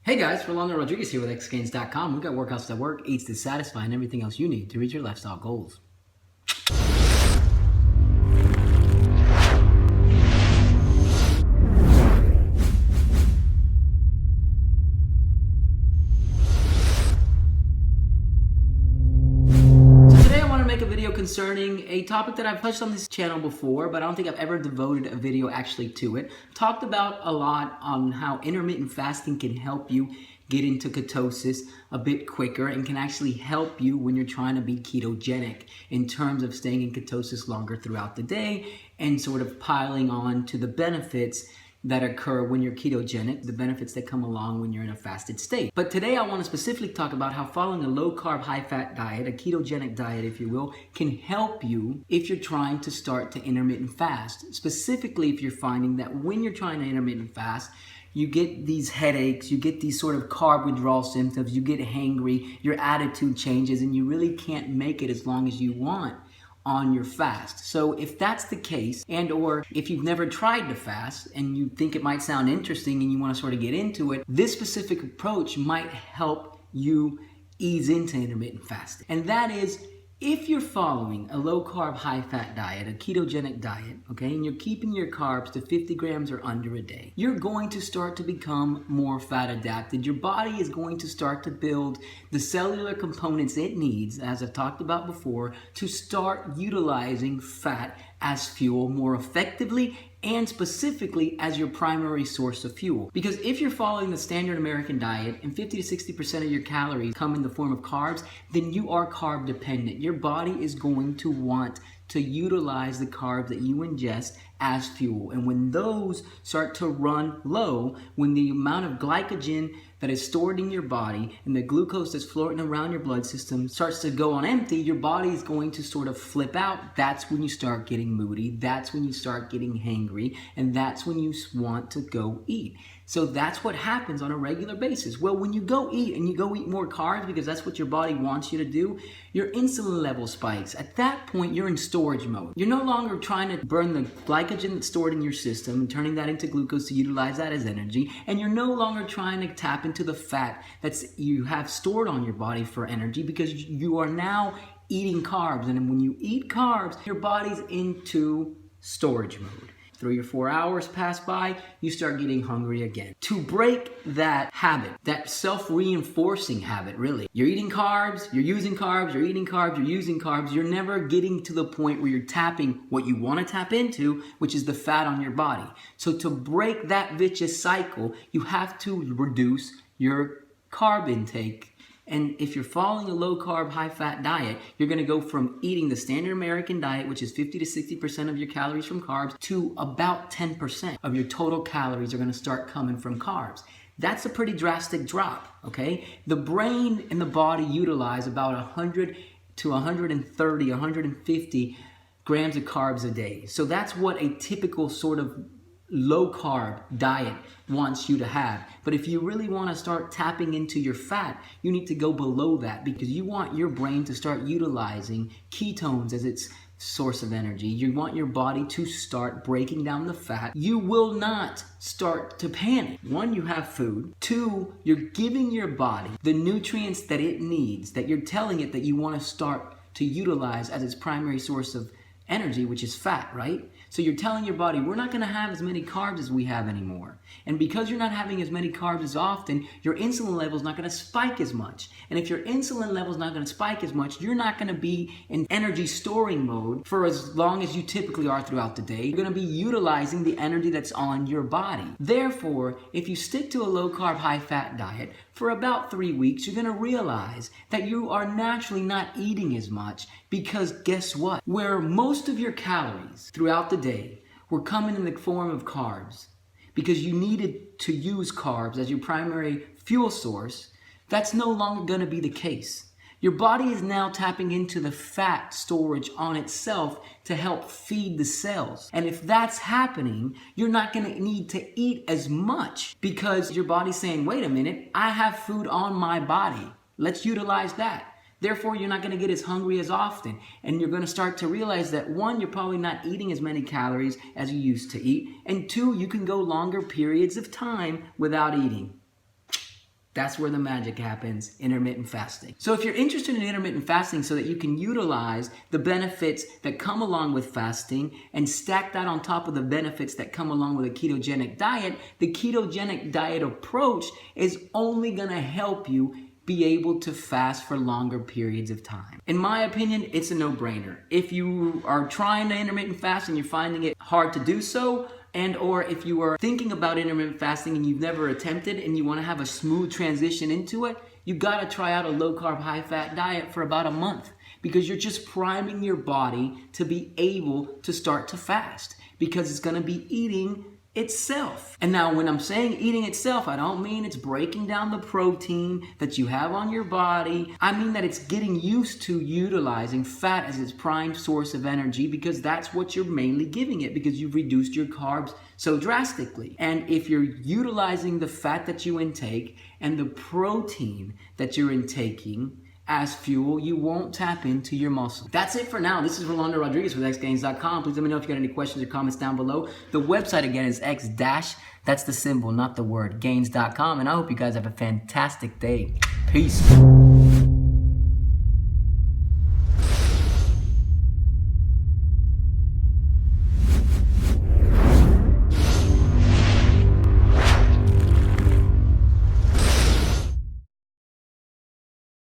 Hey guys, Rolando Rodriguez here with xgains.com. We've got workouts that work, eats to satisfy, and everything else you need to reach your lifestyle goals. Concerning a topic that I've touched on this channel before, but I don't think I've ever devoted a video actually to it. Talked about a lot on how intermittent fasting can help you get into ketosis a bit quicker and can actually help you when you're trying to be ketogenic in terms of staying in ketosis longer throughout the day and sort of piling on to the benefits that occur when you're ketogenic, the benefits that come along when you're in a fasted state. But today I want to specifically talk about how following a low-carb, high-fat diet, a ketogenic diet, if you will, can help you if you're trying to start to intermittent fast. Specifically, if you're finding that when you're trying to intermittent fast, you get these headaches, you get these sort of carb withdrawal symptoms, you get hangry, your attitude changes, and you really can't make it as long as you want on your fast. So if that's the case, and or if you've never tried to fast and you think it might sound interesting and you want to sort of get into it, this specific approach might help you ease into intermittent fasting. And that is, if you're following a low-carb, high-fat diet, a ketogenic diet, okay, and you're keeping your carbs to 50 grams or under a day, you're going to start to become more fat adapted. Your body is going to start to build the cellular components it needs, as I've talked about before, to start utilizing fat as fuel more effectively and specifically as your primary source of fuel. Because if you're following the standard American diet and 50 to 60% of your calories come in the form of carbs, then you are carb dependent. Your body is going to want to utilize the carbs that you ingest as fuel. And when those start to run low, when the amount of glycogen that is stored in your body and the glucose that's floating around your blood system starts to go on empty, your body is going to sort of flip out. That's when you start getting moody. That's when you start getting hangry. And that's when you want to go eat. So that's what happens on a regular basis. Well, when you go eat and you go eat more carbs because that's what your body wants you to do, your insulin level spikes. At that point, you're in storage mode. You're no longer trying to burn the glycogen that's stored in your system and turning that into glucose to utilize that as energy. And you're no longer trying to tap into the fat that's you have stored on your body for energy because you are now eating carbs. And when you eat carbs, your body's into storage mode. 3 or 4 hours pass by, you start getting hungry again. To break that habit, that self-reinforcing habit, really. You're eating carbs, you're using carbs, you're eating carbs, you're using carbs. You're never getting to the point where you're tapping what you want to tap into, which is the fat on your body. So to break that vicious cycle, you have to reduce your carb intake. And if you're following a low-carb, high-fat diet, you're going to go from eating the standard American diet, which is 50 to 60% of your calories from carbs, to about 10% of your total calories are going to start coming from carbs. That's a pretty drastic drop, okay? The brain and the body utilize about 100 to 130, 150 grams of carbs a day. So that's what a typical sort of low-carb diet wants you to have. But if you really want to start tapping into your fat, you need to go below that because you want your brain to start utilizing ketones as its source of energy. You want your body to start breaking down the fat. You will not start to panic. 1, you have food. 2, you're giving your body the nutrients that it needs, that you're telling it that you want to start to utilize as its primary source of energy, which is fat, right? So you're telling your body, we're not going to have as many carbs as we have anymore. And because you're not having as many carbs as often, your insulin level is not going to spike as much. And if your insulin level is not going to spike as much, you're not going to be in energy storing mode for as long as you typically are throughout the day. You're going to be utilizing the energy that's on your body. Therefore, if you stick to a low-carb, high-fat diet for about 3 weeks, you're going to realize that you are naturally not eating as much because guess what? Where most of your calories throughout the day were coming in the form of carbs because you needed to use carbs as your primary fuel source, that's no longer going to be the case. Your body is now tapping into the fat storage on itself to help feed the cells. And if that's happening, you're not going to need to eat as much because your body's saying, wait a minute, I have food on my body. Let's utilize that. Therefore, you're not going to get as hungry as often. And you're going to start to realize that 1, you're probably not eating as many calories as you used to eat. And 2, you can go longer periods of time without eating. That's where the magic happens, intermittent fasting. So if you're interested in intermittent fasting so that you can utilize the benefits that come along with fasting and stack that on top of the benefits that come along with a ketogenic diet, the ketogenic diet approach is only gonna help you be able to fast for longer periods of time. In my opinion, it's a no-brainer. If you are trying to intermittent fast and you're finding it hard to do so, and or if you are thinking about intermittent fasting and you've never attempted and you want to have a smooth transition into it, you got to try out a low-carb, high-fat diet for about a month, because you're just priming your body to be able to start to fast, because it's going to be eating itself. And now when I'm saying eating itself, I don't mean it's breaking down the protein that you have on your body. I mean that it's getting used to utilizing fat as its prime source of energy, because that's what you're mainly giving it, because you've reduced your carbs so drastically. And if you're utilizing the fat that you intake and the protein that you're intaking as fuel, you won't tap into your muscle. That's it for now. This is Rolando Rodriguez with xgains.com. Please let me know if you got any questions or comments down below. The website again is x-, that's the symbol, not the word, gains.com. And I hope you guys have a fantastic day. Peace.